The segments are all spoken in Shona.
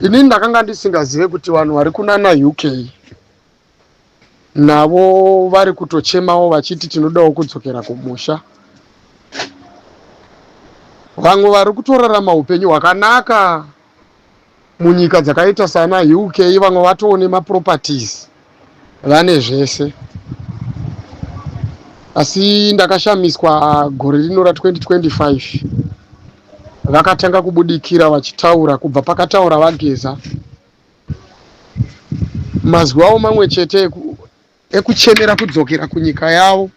Inini ndakanga ndisingazive kuti vanhu vari kunana UK navo vari kutochemawo vachiti tinodawo kudzokera kumusha. Vamwe vari kutorarama upenyu hwakanaka munyika dzakaita sana UK, vamwe vatoo nemaproperties, vane zvese. Asi ndakashamiswa gore rino ra2025 vakatanga kubudikira vachitaura kubva pakataura vageza mazwi avo mamwe chete ekuchemera kudzokera kunyika yavo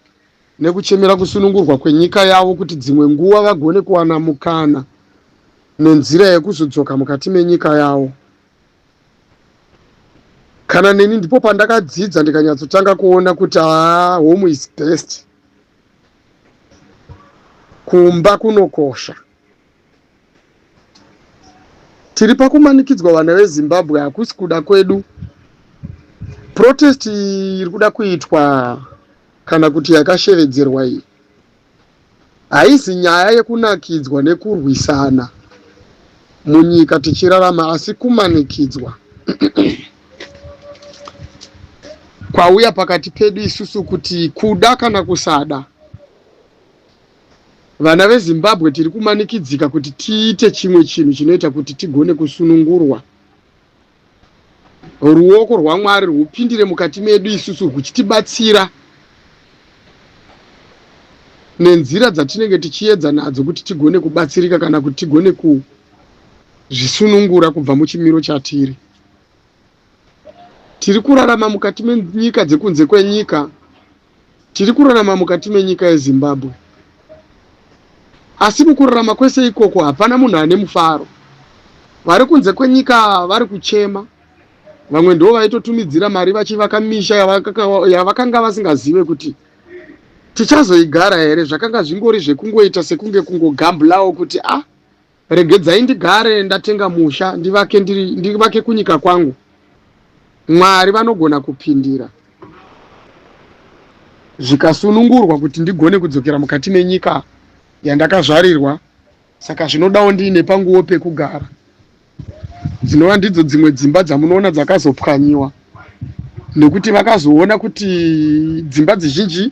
nekuchemera kusunungurwa kwenyika yavo kuti dzimwe nguva vagone kuwana mukana nenzira yekuzodzoka mukati menyika yavo. Kana neni ndipo pandakadzidza ndikanyatsotanga kuona kuti home is best, kumba kunokosha. Tiri pakumanikidzwa vana veZimbabwe, hakusi kuda kwedu. Protest iri kuda kuitwa kana kuti yakashevedzerwa iyi haisi nyaya yekunakidzwa nekurwisana munyika tichirarama, asi kumanikidzwa kwauya pakati pedu isusu kuti kuda kana kusada vana veZimbabwe tiri kumanikidzika kuti tiite chimwe chinhu chinoita kuti tigone kusunungurwa, ruoko rwaMwari rwupindire mukati medu isusu rwuchitibatsira nenzira dzatinenge tichiedza nadzo kuti tigone kubatsirika kana kuti tigone kuzvisunungura kubva muchimiro chatiri. Tiri kurarama mukati menyika dzekunze kwenyika, tiri kurarama mukati menyika yeZimbabwe, asi mukurarama kwese ikoko hapana munhu ane mufaro. Vari kunze kwenyika vari kuchema, vamwe ndo vaitotumidzira mari vachivaka misha yavakanga vasingazive kuti tichazoigara here. Zvakanga zvingori zvekungoita sekunge kungogambulawo kuti regedzai ndigare ndatenga musha ndivake kunyika kwangu. Mwari vanogona kupindira zvikasunungurwa kuti ndigone kudzokera mukati menyika yandakazvarirwa. Saka zvinodawo ndiine panguwo pekugara. Dzinova ndidzo dzimwe dzimba dzamunoona dzakazopwanyiwa nekuti vakazoona kuti dzimba dzizhinji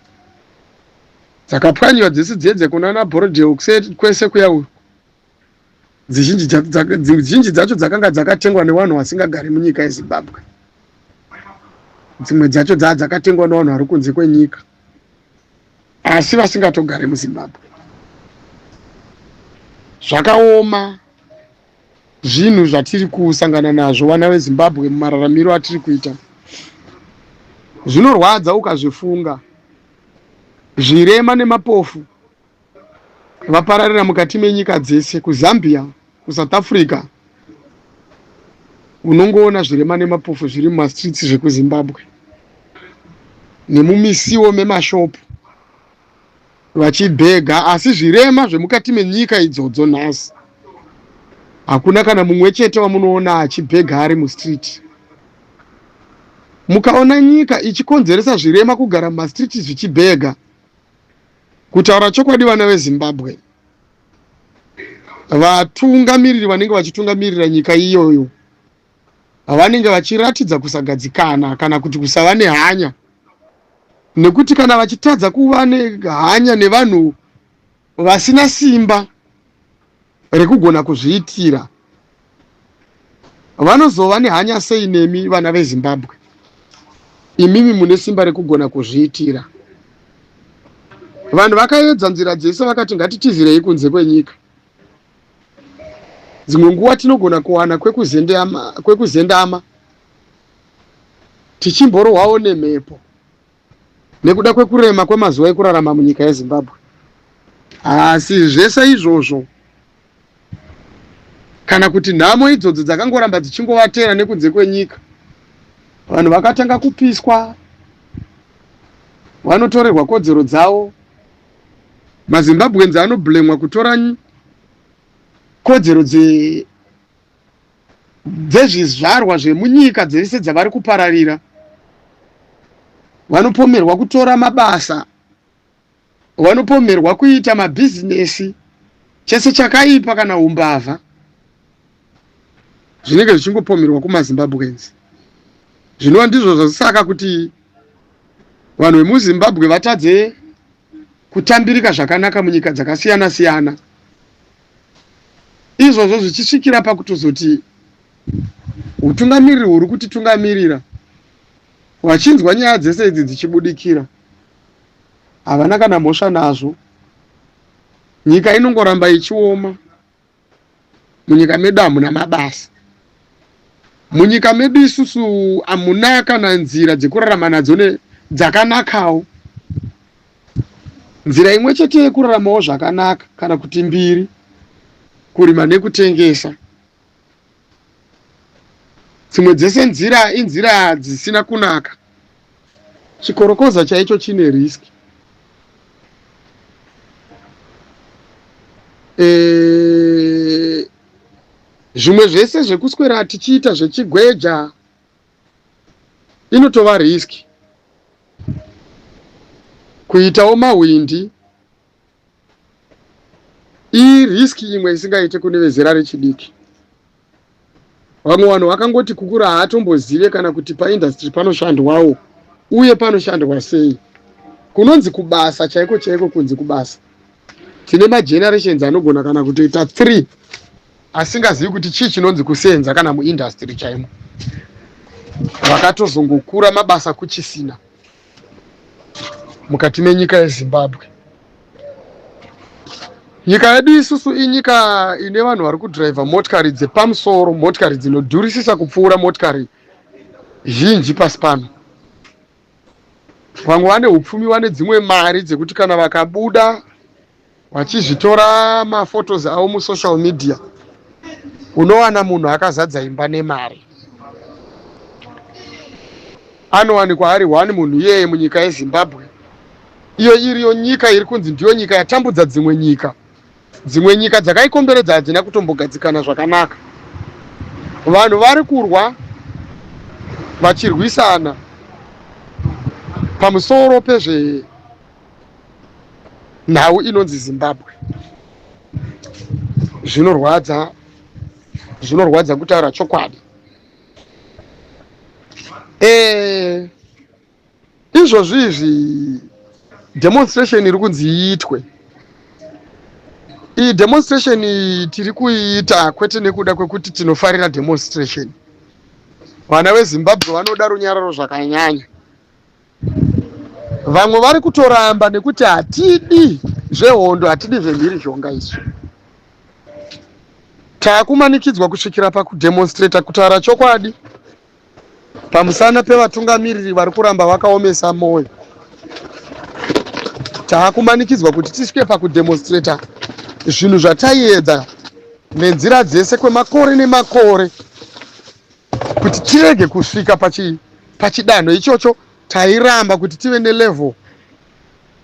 dzakapwanyiwa dzese dzedze kunana Borodeo kwese kuya, dzizhinji dzacho dzakanga dzakatengwa nevanhu vasingagari munyika yeZimbabwe. Dzimwe dzacho dzakatengwa nevanhu vari kunze kwenyika asi vasingatogari muZimbabwe. Zvakaoma zvinhu zvatiri kusangana nazvo vana veZimbabwe mumararamiro atiri kuita. Zvinorwadza ukazvifunga. Zvirema nemapofu vapararira mukati menyika dzese, kuZambia, kuSouth Africa. Unongoona zvirema nemapofu zviri mumastreets zvekuZimbabwe nemumisiwo memashopu vachibhega, asi zvirema zvemukati menyika idzodzo nhasi hakuna kana mumwe chete wamunoona achibhega ari mustreet. Mukaona nyika ichikonzeresa zvirema kugara mumastreet zvichibhega, kutaura chokwadi vana veZimbabwe, vatungamiriri vanenge vachitungamirira nyika iyoyo vanenge vachiratidza kusagadzikana kana kuti kusava nehanya, nekuti kana vachitadza kuva nehanya nevanhu vasina simba rekugona kuzviitira, vanozova nehanya sei nemi vana veZimbabwe? Imimi mune simba rekugona kuzviitira. Vanhu vakaedza nzira dzese vakati ngatitizirei kunze kwenyika. Dzimwe nguva tinogona kuwana kwekuzendama tichimborohwawo nemhepo nekuda kwekurema kwemazuva ekurarama munyika yeZimbabwe. Asi zvese izvozvo kana kuti nhamo idzodzo dzakangoramba dzichingovatera nekunze kwenyika, vanhu vakatanga kupiswa, vanotorerwa kodzero dzavo. MaZimbabweans anobhlemwa kutora kodzero dzezvizvarwa zvemunyika dzese dzavari kupararira. Vanopomerwa kutora mabasa, vanopomerwa kuita mabhizinesi, chese chakaipa kana umbavha. zvinenge zvichingopomerwa kumaZimbabweans. Zvinova ndizvo zvasaka kuti vanhu vemuZimbabwe vatadze kutambirika zvakanaka munyika dzakasiyana siyana, izvozvo zvichisvikira pakutozoti utungamiriri huri kutitungamirira wachinzwa nyaya dzese idzi dzichibudikira havana kana mhosva nazvo. Nyika inongoramba ichioma. Munyika medu hamuna mabasa. Munyika medu isusu hamuna kana nzira dzekurarama nadzo dzakanakawo. Nzira imwe chete yekuraramawo zvakanaka kana kuti mbiri, kurima nekutengesa. Dzimwe dzese nzira inzira dzisina kunaka. Chikorokoza chaicho chine riski. Zvimwe zvese zvekuswera tichiita zvechigweja inotova riski. Kuitawo mahwindi riski imwe isingaite kune vezera rechidiki. Vamwe vanhu vakangoti kukura haatombozive kana kuti paindastry panoshandwawo uye panoshandwa sei. Kunonzi kubasa chaiko chaiko, kunzi kubasa. Tine magenerations anogona kana kutoita 3 asingazivi kuti chii chinonzi kusenza kana muindastry chaimo. Vakatozongokura mabasa kuchisina mukati menyika yeZimbabwe. Nyika yedu isusu inyika ine vanhu vari kudhiraivha motikari dzepamusoro, motikari dzinodhurisisa kupfuura motikari zhinji pasi pano. Vamwe vane upfumi, vane dzimwe mari dzekuti kana vakabuda vachizvitora mafotos avo musocial media, unowana munhu akazadza imba nemari. Anowanikwa ari 1 munhu iyeye munyika yeZimbabwe. Iyo iriyo nyika iri kunzi ndiyo nyika yatambudza dzimwe nyika. Dzimwe nyika dzakaikomberedza hadzina kutombogadzikana zvakanaka. Vanhu vari kurwa vachirwisana pamusoro pezve nhau inonzi Zimbabwe. Zvinorwadza kutaura chokwadi. Izvozvi demonstration iri kunzi iitwe. Iyi demonstration tiri kuiita kwete nekuda kwekuti tinofarira demonstration. Vana veZimbabwe vanoda runyararo zvakanyanya. Vamwe vari kutoramba nekuti hatidi zvehondo, hatidi zvemhirizhonga izvo. Taakumanikidzwa kusvikira pakudemonstrata kutaura chokwadi pamusana pevatungamiriri vari kuramba vakaomesa moyo. Taakumanikidzwa kuti tisvike pakudemonstrata zvinhu zvataiedza nenzira dzese kwemakore nemakore kuti tirege kusvika pachidanho ichocho. Tairamba kuti tive nelevel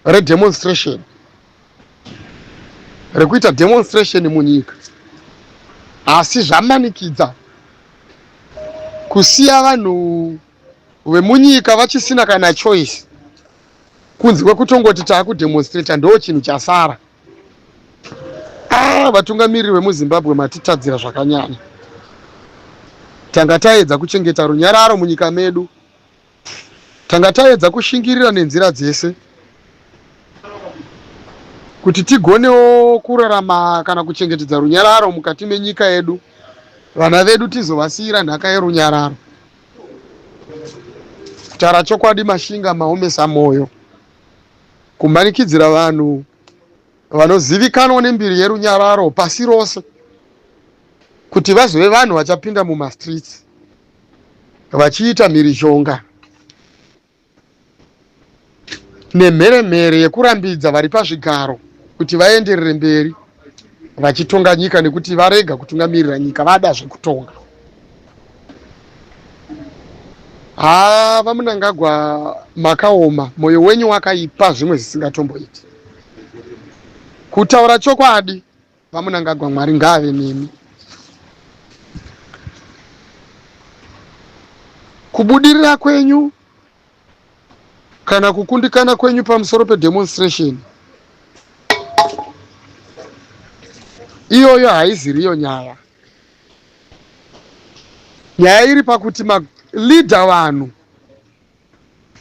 redemonstration, rekuita demonstration munyika. Asi zvamanikidza kusiya vanhu vemunyika vachisina kana choice, kunzi kwekutongoti taakudemonstrata ndo chinhu chasara. Vatungamiriri vemuZimbabwe matitadzira zvakanyanya. Tanga taedza kuchengeta runyararo munyika medu. Tanga taedza kushingirira nenzira dzese kuti tigonewo kurarama kana kuchengetedza runyararo mukati menyika yedu. Vana vedu tizovasiyira nhaka yerunyararo. Kutaura chokwadi mashinga maomesa moyo. Kumanikidzira vanhu vanozivikanwa nembiri yerunyararo pasi rose kuti vazove vanhu vachapinda mumastreets vachiita mhirizhonga nemheremhere yekurambidza vari pazvigaro kuti vaenderere mberi vachitonga nyika, nekuti varega kutungamirira nyika, vada zvekutonga. Vamunangagwa makaoma, moyo wenyu wakaipa zvimwe zvisingatomboiti. Kutaura chokwadi, vamunangagwa, Mwari ngaave nemi. Kubudirira kwenyu kana kukundikana kwenyu pamusoro pedemonstration iyoyo haiziriyo nyaya. nyaya iri pakuti leader vanhu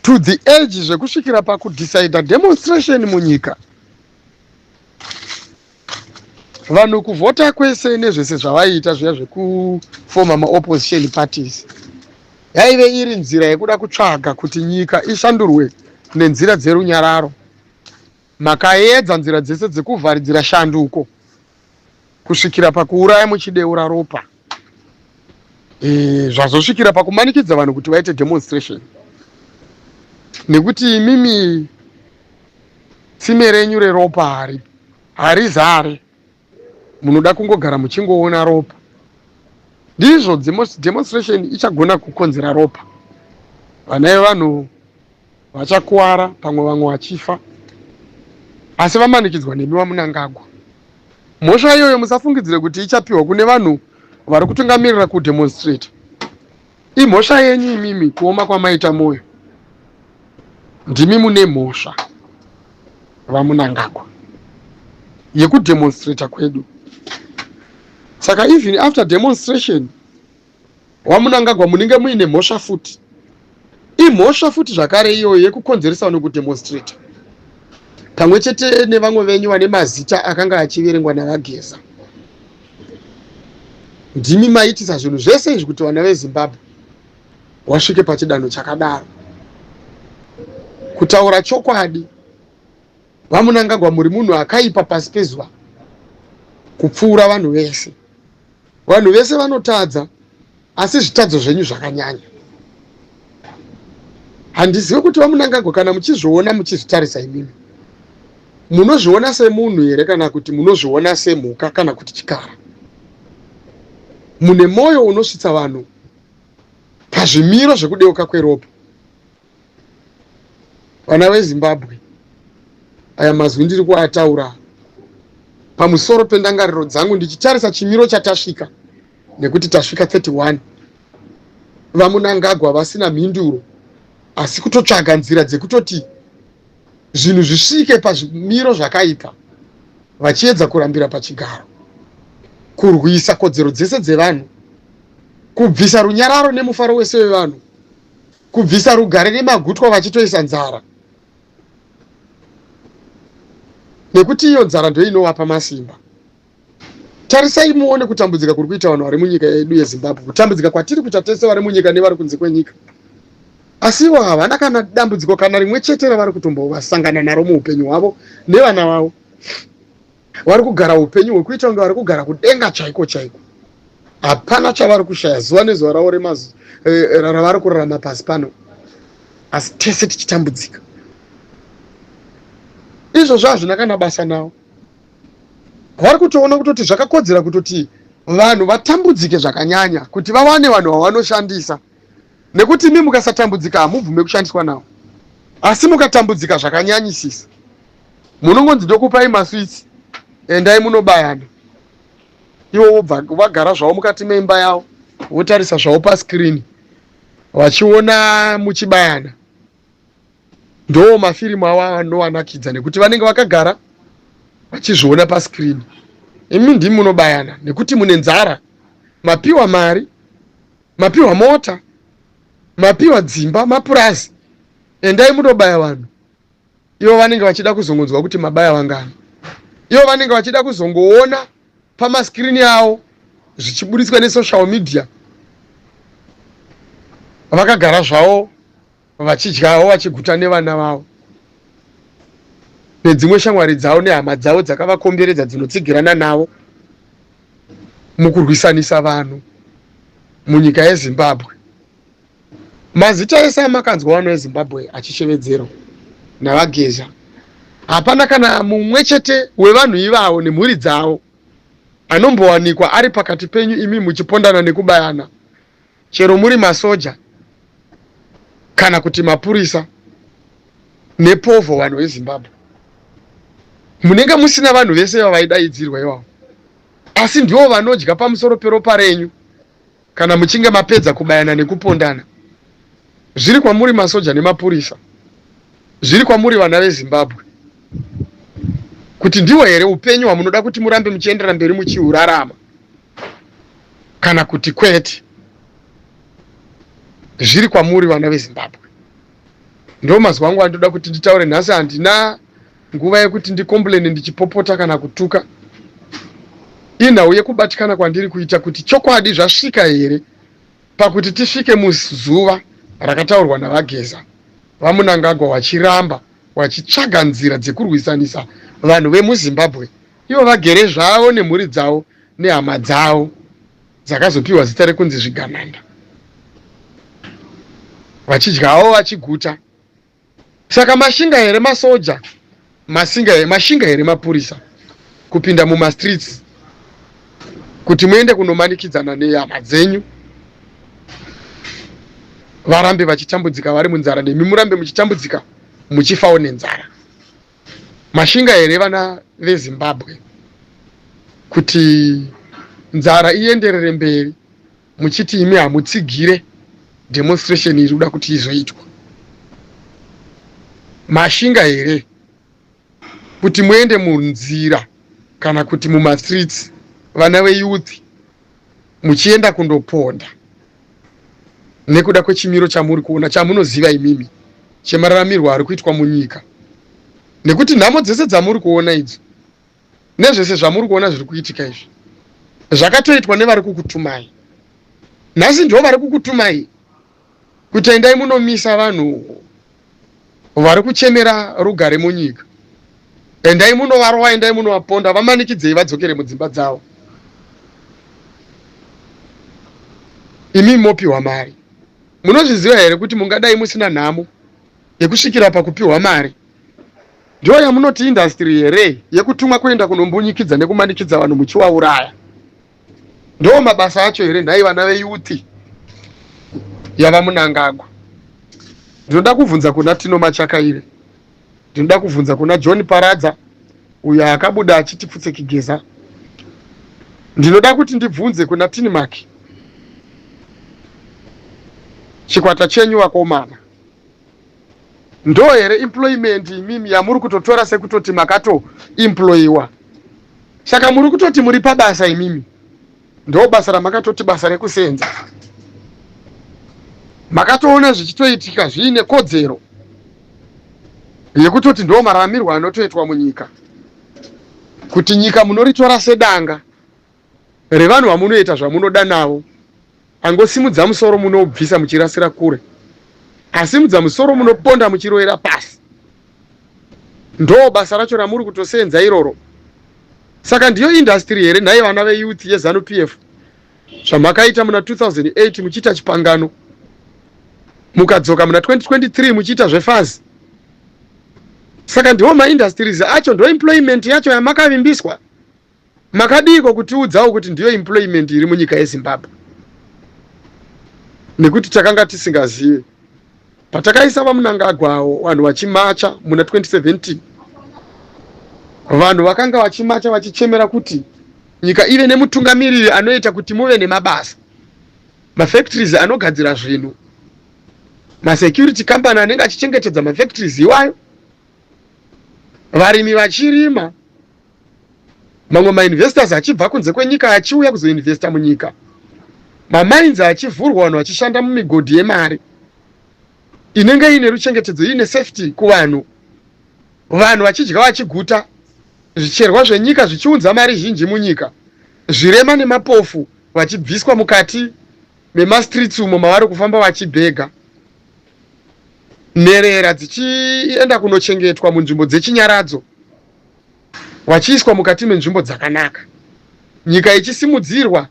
to the edge zvekusvikira pakudecida demonstration munyika. Vanhu kuvhota kwese nezvese zvavaita zviya zvekufoma maopposition parties yaive iri nzira yekuda kutsvaga kuti nyika ishandurwe nenzira dzerunyararo. Makaedza nzira dzese dzekuvharidzira shanduko kusvikira pakuuraya muchideura ropa. Zvazosvikira pakumanikidza vanhu kuti vaite demonstration. Nekuti imimi tsime renyu reropa harizare, munoda kungogara muchingoona ropa. Ndizvo demonstration ichagona kukonzera ropa. Vana vevanhu vachakuwara, pamwe vamwe vachifa, asi vamanikidzwa nemi Wamunangagwa. Mhosva iyoyo musafungidzire kuti ichapiwa kune vanhu vari kutungamirira kudemonstrate. Imhosva yenyu imimi kuoma kwamaita moyo. Ndimi mune mhosva Wamunangagwa yekudemonstrata kwedu. Saka even after demonstration Wamunangagwa munenge muine mhosva futi. Imhosva futi zvakare iyoyo yekukonzeresa vanhu kudemonstrate. Pamwe chete nevamwe venyu vane mazita akanga achiverengwa navageza. Ndimi maitisa zvinhu zvese izvi kuti vana veZimbabwe wasvike pachidanho chakadaro. Kutaura chokwadi, Wamunangagwa muri munhu akaipa pasi pezuva kupfuura vanhu vese. Vanhu vese vanotadza, asi zvitadzo zvenyu zvakanyanya. Handizivi kuti Wamunangagwa kana muchizviona muchizvitarisa imimi, munozviona semunhu here kana kuti munozviona semhuka kana kuti chikara. Mune moyo unosvitsa vanhu pazvimiro zvekudeuka kweropa. Vana veZimbabwe, aya mazwi ndiri kuataura pamusoro pendangariro dzangu ndichitarisa chimiro chatasvika, nekuti tasvika 31. Wamunangagwa vasina mhinduro, asi kutotsvaga nzira dzekutoti zvinhu zvisvike pazvimiro zvakaipa, vachiedza kurambira pachigaro, kurwisa kodzero dzese dzevanhu, kubvisa runyararo nemufaro wese wevanhu, kubvisa rugare nemagutwa vachitoisa nzara. Nekuti iyo nzara ndio inovapa masimba. Tarisai muone kutambudzika kuri kuita vanhu vari munyika yedu yeZimbabwe, kutambudzika kwatiri kuita tese vari munyika nevari kunze kwenyika. Asi ivo havana kana dambudziko kana rimwe chete ravari kutombovasangana naro muupenyu hwavo nevana vavo. Vari kugara upenyu hwekuita kunge vari kugara kudenga chaiko chaiko. Hapana chavari kushaya zuva nezuva ravo ravari kurarama pasi pano, asi tese tichitambudzika. Izvozvo hazvina kana basa navo. Vari kutoona kutoti zvakakodzera kutoti vanhu vatambudzike zvakanyanya kuti vawane vanhu vavanoshandisa. Nekuti imi mukasatambudzika hamubvume kushandiswa navo. Asi mukatambudzika zvakanyanyisisa, munongonzi ndokupai maswitsi, endai munobayana. Ivo vagara zvavo mukati meimba yavo, votarisa zvavo paskirini, vachiona muchibayana. Ndo mafirimu avo anowanakidza nekuti vanenge vakagara vachizviona paskirini. Imi ndimi munobayana nekuti mune nzara, mapiwa mari, mapiwa mota, mapiwa dzimba, mapurazi. Endai munobaya vanhu. Ivo vanenge vachida kuzongonzwa kuti mabaya vangani. Ivo vanenge vachida kuzongoona pamaskirini avo zvichiburitswa nesocial media. Vakagara zvavo vachidyawo vachiguta nevana vavo nedzimwe shamwari dzavo nehama dzavo dzakavakomberedza dzinotsigirana navo mukurwisanisa vanhu munyika yeZimbabwe. Mazita ese amakanzwa vanhu veZimbabwe achishevedzerwa navageza. Hapana kana mumwe chete wevanhu ivavo nemhuri dzavo anombowanikwa ari pakati penyu imi muchipondana nekubayana, chero muri masoja kana kuti mapurisa nepovho vanhu veZimbabwe. Munenge musina vanhu vese vavaidaidzirwa ivavo, asi ndivo vanodya pamusoro peropa renyu kana muchinge mapedza kubayana nekupondana. Zviri kwamuri masoja nemapurisa, zviri kwamuri vana veZimbabwe, kuti ndiwo here upenyu hwamunoda kuti murambe muchiendera mberi muchihurarama, kana kuti kwete. zviri kwamuri vana veZimbabwe. Ndo mazwi angu andoda kuti nditaure nhasi. Handina nguva yekuti ndikomplene ndichipopota kana kutuka. Inhau yekubatikana kwandiri kuita kuti chokwadi zvasvika here pakuti tisvike muzuva rakataurwa navageza vaMunangagwa vachiramba vachitsvaga nzira dzekurwisanisa vanhu vemuZimbabwe, ivo vagere zvavo nemhuri dzavo nehama dzavo dzakazopiwa zita rekunzi zvigananda, vachidyawo vachiguta. Saka mashinga here masoja, mashinga here mapurisa kupinda mumastreets kuti muende kunomanikidzana nehama dzenyu, varambe vachitambudzika vari munzara, nemi murambe muchitambudzika muchifawo nenzara. Mashinga here vana veZimbabwe kuti nzara ienderere mberi, muchiti imi hamutsigire demonstration iri kuda kuti izoitwa. Mashinga here kuti muende munzira kana kuti mumastreets, vana veyouth muchienda kundoponda nekuda kwechimiro chamuri kuona, chamunoziva imimi, chemararamiro ari kuitwa munyika. Nekuti nhamo dzese dzamuri kuona idzo nezvese zvamuri kuona zviri kuitika izvi zvakatoitwa nevari kukutumai. Nhasi ndo vari kukutumai kuti endai munomisa vanhu vari kuchemera rugare munyika, endai munovarwa, endai munovaponda, vamanikidzei vadzokere mudzimba dzavo. Imi mopiwa mari, munozviziva here kuti mungadai musina nhamo yekusvikira pakupiwa mari? Ndiyo yamunoti industry here yekutumwa kuenda kunombunyikidza nekumanikidza vanhu muchivauraya? Ndo mabasa acho here nhai vana veyouth yavaMunangagwa? Ndinoda kubvunza kuna Tino Machakaire, ndinoda kubvunza kuna John Paradza uyo akabuda achiti Pfutsekigeza, ndinoda kuti ndibvunze kuna Tinmark, chikwata chenyu vakomana, ndo here employment imimi yamuri kutotora sekutoti makatoemployiwa? Saka muri kutoti muri pabasa imimi, ndo basa ramakatoti basa rekusenza. Makatoona zvichitoitika zviine kodzero yekutoti ndo maramirwo anotoitwa munyika, kuti nyika munoritora sedanga revanhu vamunoita zvamunoda navo, angosimudza musoro munobvisa muchirasira kure, asimudza musoro munoponda muchiroera pasi. Ndo basa racho ramuri kutosenza iroro. Saka ndiyo industry here nhai vana veyouth yeZanu PF zvamakaita muna 2008 muchiita chipangano, mukadzoka muna 2023 muchiita zvefazi. Saka ndiwo maindustries acho, ndo employment yacho yamakavimbiswa. Makadiko kutiudzawo kuti ndiyo employment iri munyika yeZimbabwe? Nekuti takanga tisingazive patakaisa vaMunangagwawo vanhu vachimacha muna 2017, vanhu vakanga vachimacha vachichemera kuti nyika ive nemutungamiriri anoita kuti muve nemabasa, mafactories anogadzira zvinhu, masecurity company anenge achichengetedza mafactories iwayo, varimi vachirima, mamwe mainvestors achibva kunze kwenyika achiuya kuzoinvesta munyika, mamines achivhurwa, vanhu vachishanda mumigodhi yemari inenge ine ruchengetedzo, ine safety kuvanhu, vanhu vachidya vachiguta, zvicherwa zvenyika zvichiunza mari zhinji munyika, zvirema nemapofu vachibviswa mukati memastreets umo mavari kufamba vachibhega, nherera dzichienda kunochengetwa munzvimbo dzechinyaradzo, vachiiswa mukati menzvimbo dzakanaka, nyika ichisimudzirwa,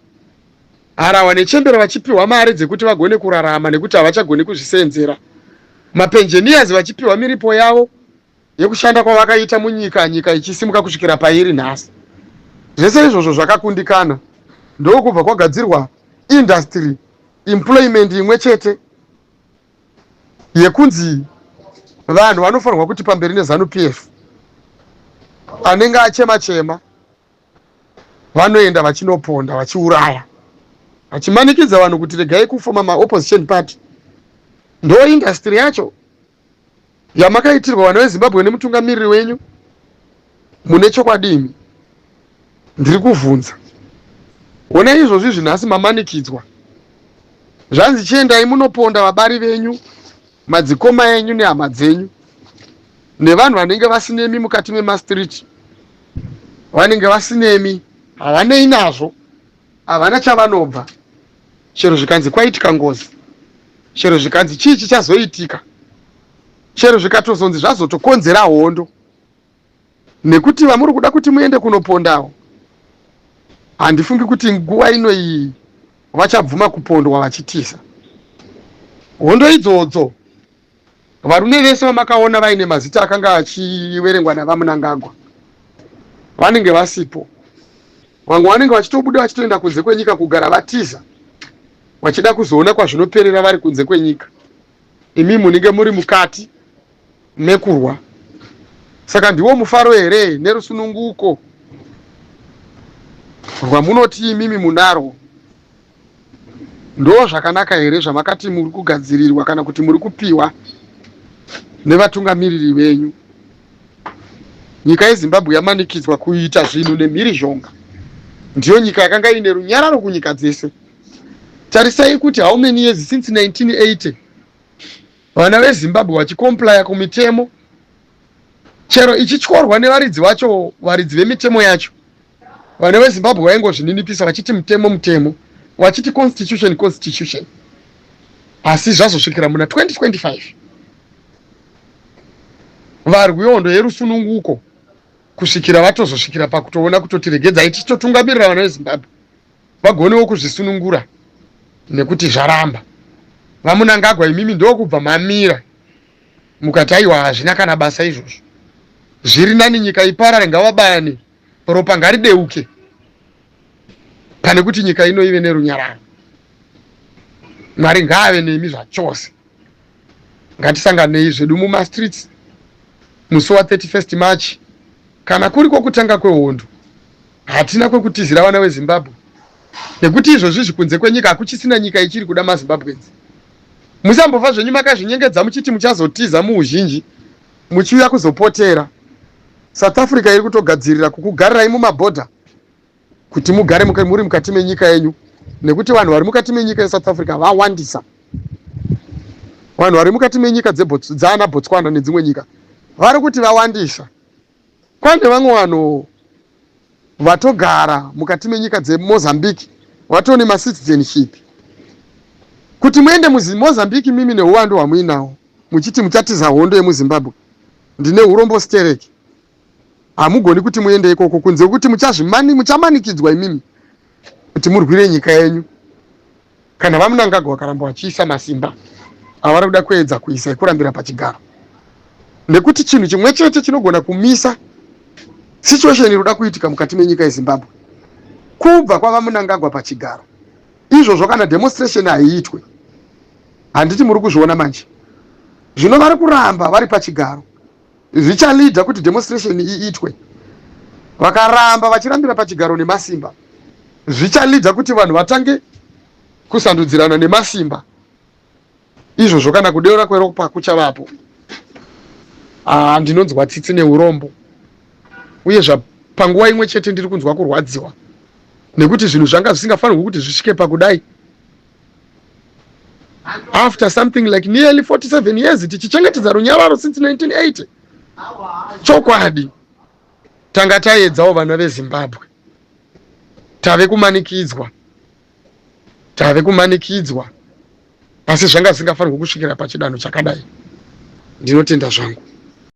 harahwa nechembero vachipiwa mari dzekuti vagone kurarama nekuti havachagoni kuzvisenzera, mapenjeniers vachipiwa miripo yavo yekushanda kwavakaita munyika, nyika ichisimuka kusvikira pairi nhasi. Zvese izvozvo zvakakundikana, ndokubva kwagadzirwa industry employment imwe chete yekunzi vanhu vanofanirwa kuti pamberi neZanu PF anenge achema-chema vanoenda vachinoponda, vachiuraya, vachimanikidza vanhu kuti regai kufoma maopposition party. Ndo industry yacho yamakaitirwa vana veZimbabwe nemutungamiriri wenyu. Mune chokwadimi? Ndiri kuvhunza. Ona izvozvi zvinhasi mamanikidzwa Zvanzi chiendai munoponda vabari venyu, madzikoma enyu nehama dzenyu, nevanhu vanenge vasinemi mukati memastriti. Vanenge vasinemi, havanei nazvo, havana chavanobva. Chero zvikanzi kwaitika ngozi, chero zvikanzi chii chichazoitika, chero zvikatozonzi zvazotokonzera hondo, nekuti vamuri kuda kuti muende kunopondawo, handifungi kuti nguva ino iyi vachabvuma kupondwa vachitiza. Hondo idzodzo varume vese vamakaona vaine mazita akanga achiverengwa navaMunangagwa vanenge vasipo. Vamwe vanenge vachitobuda vachitoenda kunze kwenyika kugara vatiza, vachida kuzoona kwazvinoperera vari kunze kwenyika. Imi munenge muri mukati mekurwa. Saka ndiwo mufaro here nerusununguko rwamunoti imimi munarwo? Ndo zvakanaka here zvamakati muri kugadzirirwa kana kuti muri kupiwa nevatungamiriri venyu? Nyika yeZimbabwe yamanikidzwa kuita zvinhu nemhirizhonga. Ndiyo nyika yakanga ine runyararo kunyika dzese. Tarisai kuti how many years since 1980 vana veZimbabwe vachikomplaya kumitemo, chero ichityorwa nevaridzi vacho, varidzi vemitemo yacho. Vana veZimbabwe vaingozvininipisa vachiti mutemo, vachiti constitution. Asi zvazosvikira muna 2025 varwi hondo yerusununguko kusvikira vatozosvikira pakutoona kutoti regedzai tichitotungamirira vana veZimbabwe vagonewo kuzvisunungura, nekuti zvaramba. VaMunangagwa imimi ndokubva mamira mukati aiwa hazvina kana basa izvozvo. Zviri nani nyika iparare, ngavabayane, ropa ngarideuke, pane kuti nyika ino ive nerunyararo. Mwari ngaave nemi zvachose. Ngatisanganei zvedu mumastreets musi wa 31st March kana kuriko kutanga kwehondo. Hatina kwekutizira vana veZimbabwe, nekuti izvozvi zvikunze kwenyika hakuchisina nyika ichiri kuda maZimbabwenzi. Musambobva zvenyu makazvinyengedza muchiti muchazotiza muuzhinji muchiuya kuzopotera. South Africa iri kutogadzirira kukugarirai mumabhodha kuti mugare muri mukati menyika yenyu, nekuti vanhu vari mukati menyika yeSouth Africa vawandisa. Vanhu vari mukati menyika dzaana Botswana nedzimwe nyika vari kuti vawandisa. Kwane vamwe vanhu vatogara mukati menyika dzeMozambique vatone macitizenship. Kuti muende muMozambique mimi neuwandu hwamuinawo muchiti muchatiza hondo yemuZimbabwe, ndine urombo stereki. Hamugoni kuti muende ikoko kunze kuti muchamanikidzwa imimi kuti murwire nyika yenyu. Kana vaMunangagwa vakaramba vachiisa masimba avari kuda kuedza kuisa ekurambira pachigaro, nekuti chinhu chimwe chete chinogona kumisa situation iri kuda kuitika mukati menyika yeZimbabwe kubva kwavaMunangagwa pachigaro. Izvozvo kana demonstration haiitwe, handiti muri kuzviona manje, zvino vari kuramba vari pachigaro, zvichalidha kuti demonstration iitwe. Vakaramba vachirambira pachigaro nemasimba, zvichalidha kuti vanhu vatange kusandudzirana nemasimba. Izvozvo kana kudeura kweropa kuchavapo. Ndinonzwa tsitsi neurombo, uye panguva imwe chete ndiri kunzwa kurwadziwa, nekuti zvinhu zvanga zvisingafanirwi kuti zvisvike pakudai. After something like nearly 47 years tichichengetedza runyararo since 1980. Chokwadi tanga taedzawo vana veZimbabwe, tave kumanikidzwa, asi zvanga zvisingafanirwi kusvikira pachidanho chakadai. Ndinotenda zvangu.